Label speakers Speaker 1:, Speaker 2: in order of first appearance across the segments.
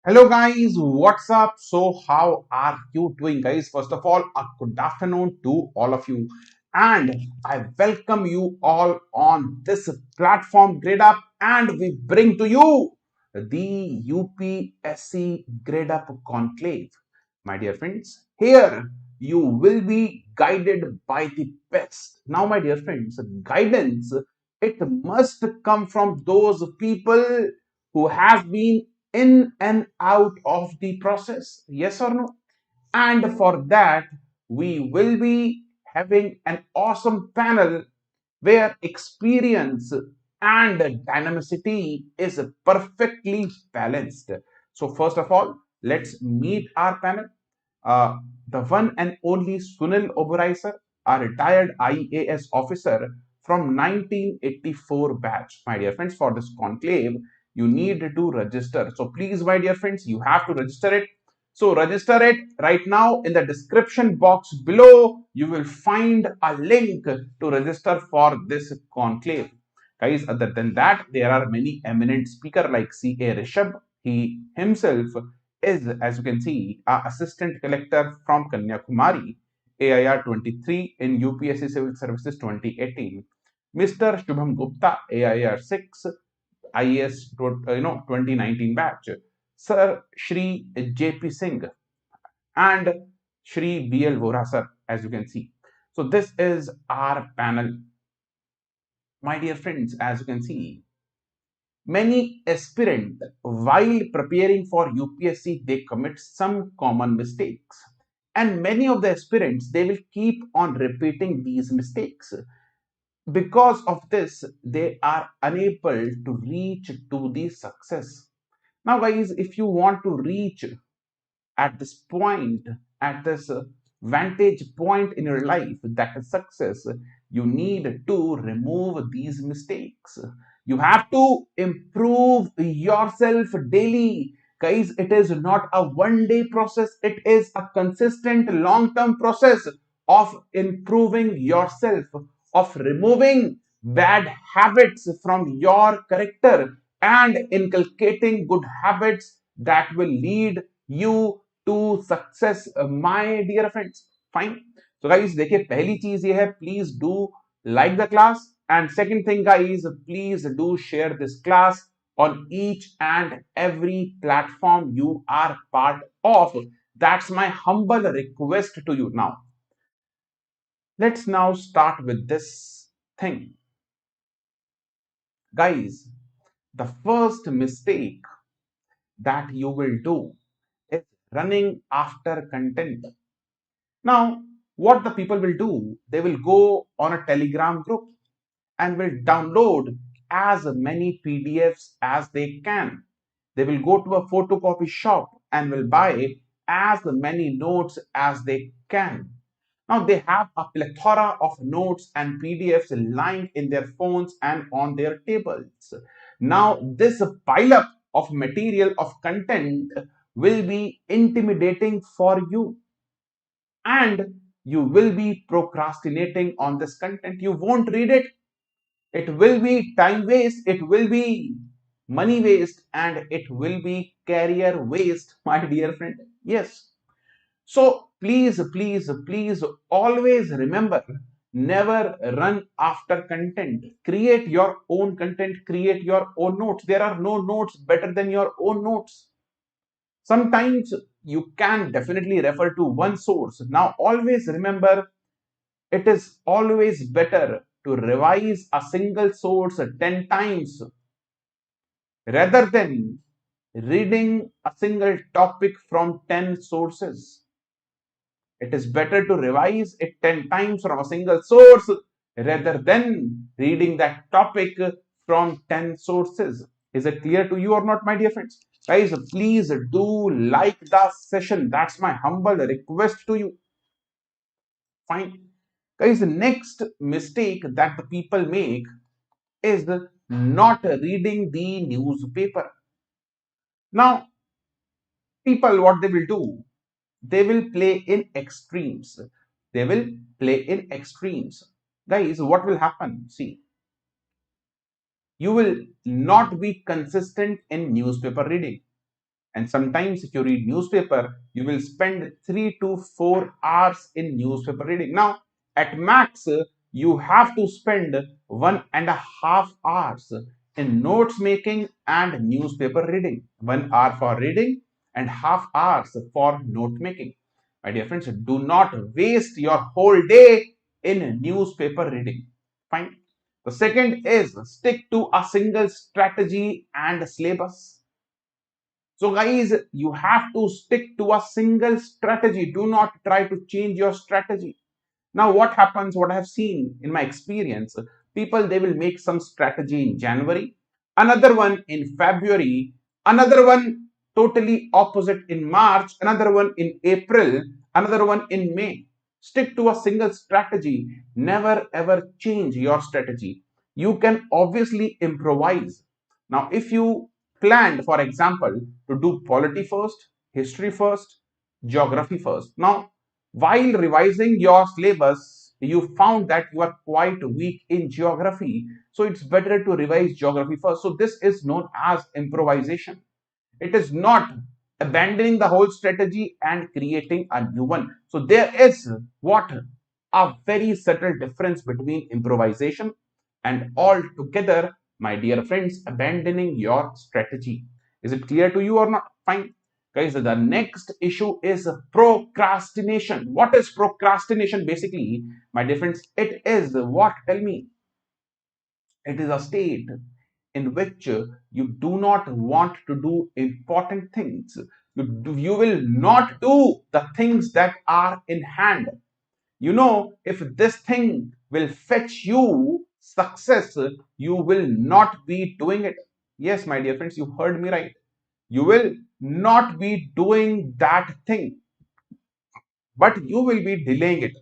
Speaker 1: Hello guys, what's up? So how are you doing guys? First of all, a good afternoon to all of you and I welcome you all on this platform Gradeup and we bring to you the UPSC Gradeup Conclave. My dear friends, here you will be guided by the best. Now my dear friends, guidance it must come from those people who have been in and out of the process, yes or no? And for that we will be having an awesome panel where experience and dynamicity is perfectly balanced. So first of all, let's meet our panel. uh, the one and only Sunil Oberoi sir, a retired IAS officer from 1984 batch. My dear friends, for this conclave, you need to register. So please, my dear friends, you have to register it. So register it right now in the description box below. You will find a link to register for this conclave. Guys, other than that, there are many eminent speakers like C.A. Rishabh. He himself is, as you can see, our assistant collector from Kanyakumari, AIR 23 in UPSC Civil Services 2018. Mr. Shubham Gupta, AIR 6, IAS 2019 batch. Sir Shri JP Singh and Shri BL Vora sir, as you can see. So this is our panel. My dear friends, as you can see, many aspirants, while preparing for UPSC, they commit some common mistakes. And many of the aspirants, they will keep on repeating these mistakes. Because of this, they are unable to reach to the success. Now, guys, if you want to reach at this point, at this vantage point in your life, that is success, you need to remove these mistakes. You have to improve yourself daily. Guys, it is not a one day process, it is a consistent long term process of improving yourself, of removing bad habits from your character and inculcating good habits that will lead you to success, my dear friends. Fine. So guys, देखिए पहली चीज ये है, please do like the class, and second thing guys, please do share this class on each and every platform you are part of. That's my humble request to you. Now let's now start with this thing, guys. The first mistake that you will do is running after content. Now, what the people will do, they will go on a Telegram group and will download as many PDFs as they can. They will go to a photocopy shop and will buy as many notes as they can. Now, they have a plethora of notes and PDFs lying in their phones and on their tables. Now, this pile up of material, of content, will be intimidating for you, and you will be procrastinating on this content. You won't read it. It will be time waste, it will be money waste, and it will be career waste, my dear friend. Yes. So please always remember, never run after content. Create your own content, create your own notes. There are no notes better than your own notes. Sometimes you can definitely refer to one source. Now, always remember, it is always better to revise a single source 10 times rather than reading a single topic from 10 sources. It is better to revise it 10 times from a single source rather than reading that topic from 10 sources. Is it clear to you or not, my dear friends? Guys, please do like the session. That's my humble request to you. Fine. Guys, the next mistake that the people make is not reading the newspaper. Now, people, what they will do, they will play in extremes. They will play in extremes. Guys, what will happen? See, you will not be consistent in newspaper reading. And sometimes if you read newspaper, you will spend 3 to 4 hours in newspaper reading. Now, at max, you have to spend 1.5 hours in notes making and newspaper reading. 1 hour for reading and half hours for note making. My dear friends, do not waste your whole day in newspaper reading. Fine. The second is stick to a single strategy and syllabus. So guys, you have to stick to a single strategy. Do not try to change your strategy. Now what happens, what I have seen in my experience, people, they will make some strategy in January, another one in February, another one totally opposite in March, another one in April, another one in May. Stick to a single strategy. Never ever change your strategy. You can obviously improvise. Now, if you planned, for example, to do polity first, history first, geography first. Now, while revising your syllabus, you found that you are quite weak in geography. So it's better to revise geography first. So this is known as improvisation. It is not abandoning the whole strategy and creating a new one. So there is what a very subtle difference between improvisation and altogether, my dear friends, abandoning your strategy. Is it clear to you or not? Fine. Guys, the next issue is procrastination. What is procrastination basically? My dear friends, it is what? Tell me. It is a state in which you do not want to do important things. You will not do the things that are in hand. You know, if this thing will fetch you success, you will not be doing it. Yes, my dear friends, you heard me right. You will not be doing that thing, but you will be delaying it.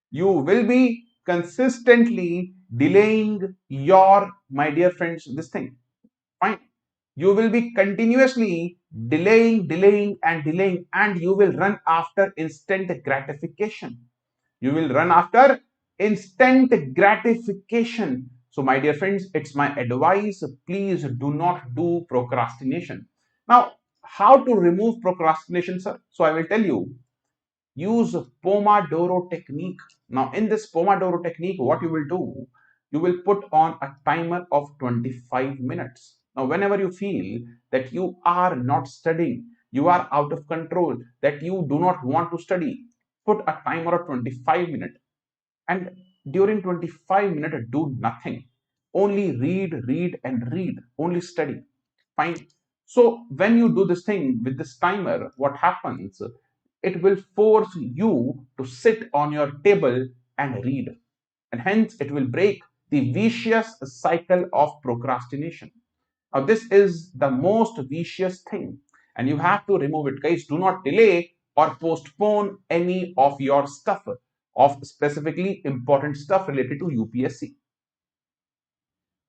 Speaker 1: You will be consistently delaying your, my dear friends, this thing. Fine. You will be continuously delaying and delaying, and you will run after instant gratification. You will run after instant gratification. So, my dear friends, it's my advice. Please do not do procrastination. Now, how to remove procrastination, sir? So, I will tell you. Use Pomodoro technique. Now, in this Pomodoro technique, what you will do, you will put on a timer of 25 minutes. Now, whenever you feel that you are not studying, you are out of control, that you do not want to study, put a timer of 25 minutes. And during 25 minutes, do nothing. Only read, and read. Only study. Fine. So when you do this thing with this timer, what happens? It will force you to sit on your table and read. And hence it will break the vicious cycle of procrastination. Now, this is the most vicious thing, and you have to remove it. Guys, do not delay or postpone any of your stuff, of specifically important stuff related to UPSC.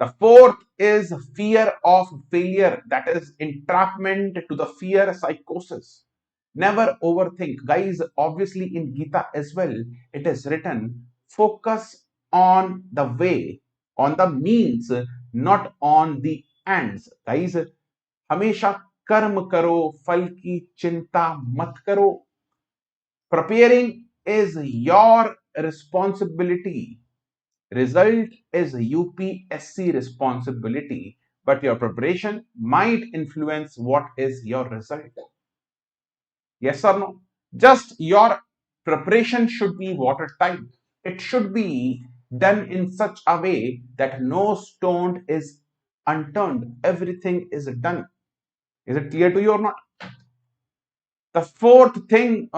Speaker 1: The fourth is fear of failure, that is entrapment to the fear psychosis. Never overthink. Guys, obviously in Gita as well, it is written, focus on the way, on the means, not on the ends. Guys, हमेशा कर्म करो, फल की चिंता मत करो. Preparing is your responsibility. Result is UPSC responsibility, but your preparation might influence what is your result. Yes or no? Just your preparation should be watertight. It should be done in such a way that no stone is unturned. Everything is done. Is it clear to you or not? The fourth thing,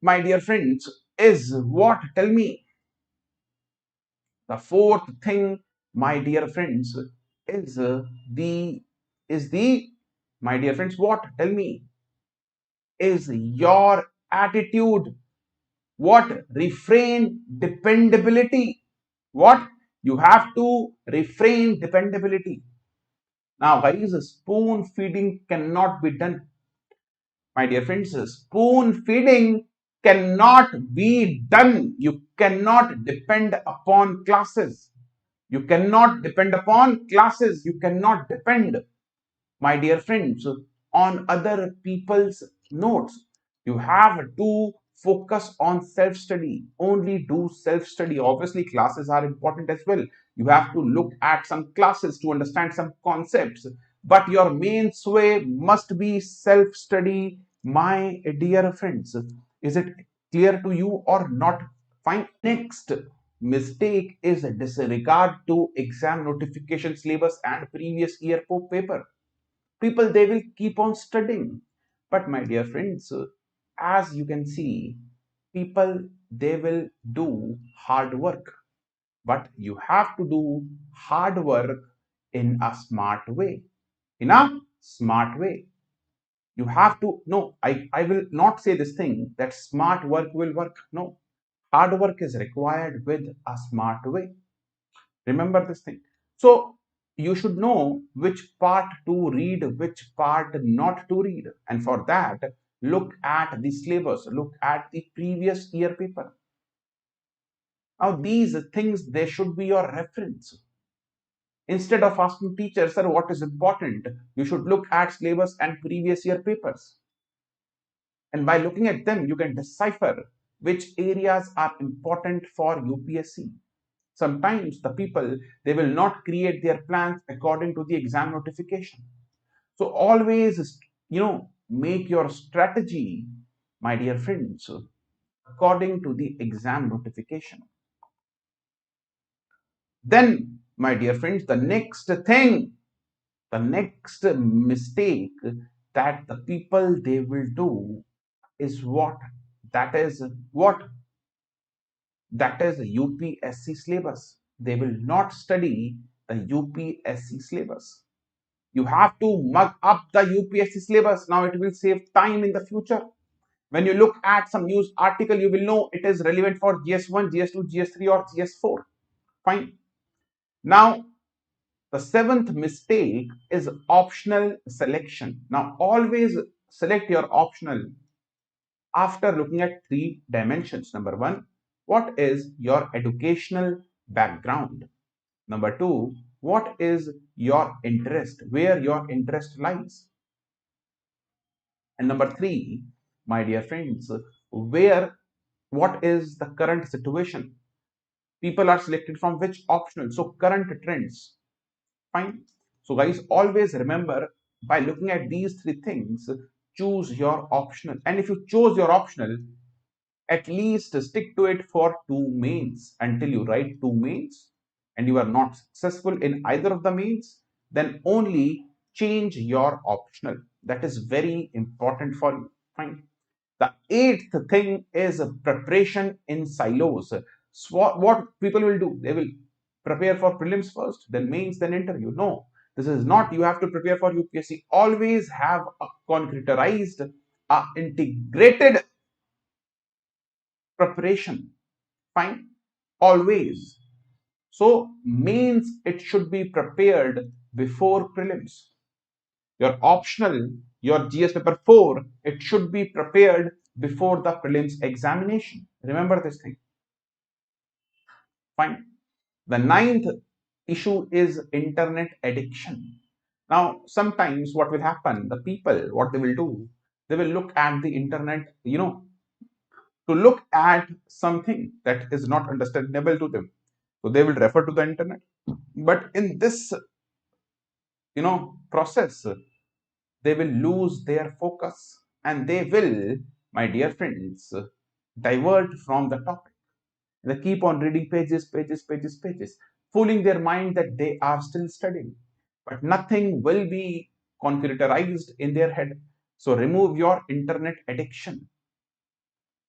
Speaker 1: my dear friends, is what? Tell me. The fourth thing, my dear friends, is the my dear friends, what? Tell me. Is your attitude. What? Refrain dependability. What? You have to refrain dependability. Now, guys, spoon feeding cannot be done. My dear friends, spoon feeding cannot be done. You cannot depend upon classes. You cannot depend upon classes. You cannot depend, my dear friends. on other people's notes. You have to focus on self study. Only do self study. Obviously, classes are important as well. You have to look at some classes to understand some concepts. But your main sway must be self study, my dear friends. Is it clear to you or not? Fine. Next mistake is disregard to exam notification syllabus and previous year paper. People, they will keep on studying, but my dear friends, as you can see, people, they will do hard work, but you have to do hard work in a smart way. In a smart way, you have to, no, I will not say this thing that smart work will work. No, hard work is required with a smart way. Remember this thing. So you should know which part to read, which part not to read. And for that, look at the syllabus, look at the previous year paper. Now, these things, they should be your reference. Instead of asking teacher, sir, what is important, you should look at syllabus and previous year papers. And by looking at them, you can decipher which areas are important for UPSC. Sometimes the people, they will not create their plans according to the exam notification. So always, make your strategy, my dear friends, according to the exam notification. Then, my dear friends, the next mistake that the people, they will do is what? That is what? That is UPSC syllabus. They will not study the UPSC syllabus. You have to mug up the UPSC syllabus. Now it will save time in the future. When you look at some news article, you will know it is relevant for GS1, GS2, GS3 or GS4. Fine. Now, the seventh mistake is optional selection. Now, always select your optional after looking at three dimensions. Number one, what is your educational background? Number two, what is your interest, where your interest lies? And number three, my dear friends, what is the current situation? People are selected from which optional? So current trends. Fine. So guys, always remember, by looking at these three things, choose your optional. And if you chose your optional, at least stick to it for two mains until you write two mains and you are not successful in either of the mains, then only change your optional. That is very important for you. Fine. The eighth thing is preparation in silos. So what people will do, they will prepare for prelims first, then mains, then interview. No, this is not. You have to prepare for UPSC. Always have a concretized, integrated preparation. Fine. Always. So means it should be prepared before prelims. Your optional, your GS paper 4, it should be prepared before the prelims examination. Remember this thing. Fine. The ninth issue is internet addiction. Now, sometimes what will happen, the people, what they will do, they will look at the internet, to look at something that is not understandable to them. So they will refer to the internet. But in this, process, they will lose their focus and they will, my dear friends, divert from the topic. They keep on reading pages, pages, pages, pages, fooling their mind that they are still studying. But nothing will be concretized in their head. So remove your internet addiction.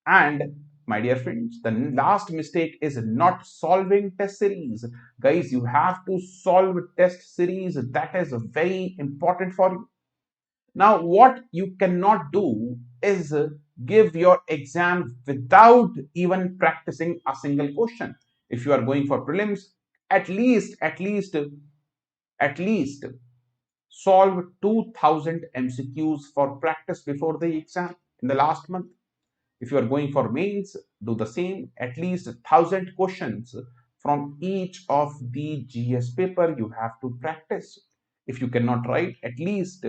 Speaker 1: And my dear friends, the last mistake is not solving test series. Guys, you have to solve test series. That is very important for you. Now, what you cannot do is give your exam without even practicing a single question. If you are going for prelims, at least solve 2000 MCQs for practice before the exam in the last month. If you are going for mains, do the same. At least 1000 questions from each of the GS paper you have to practice. If you cannot write, at least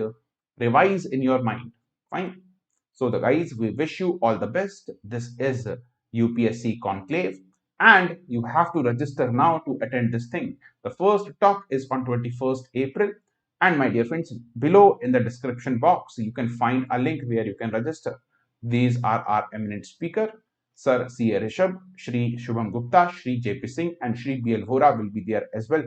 Speaker 1: revise in your mind. Fine. So the guys, we wish you all the best. This is UPSC Conclave, and you have to register now to attend this thing. The first talk is on 21st April. And my dear friends, below in the description box, you can find a link where you can register. These are our eminent speaker, Sir C.A. Rishabh, Shri Shubham Gupta, Shri J.P. Singh, and Shri B.L. Vora will be there as well.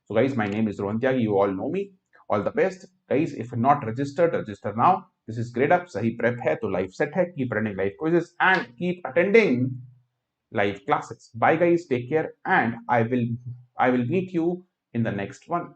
Speaker 1: So guys, my name is Rohan Tyagi. You all know me. All the best. Guys, if you're not registered, register now. This is Gradeup. Sahi prep hai to life set hai. Keep running live quizzes and keep attending live classes. Bye guys. Take care. And I will meet you in the next one.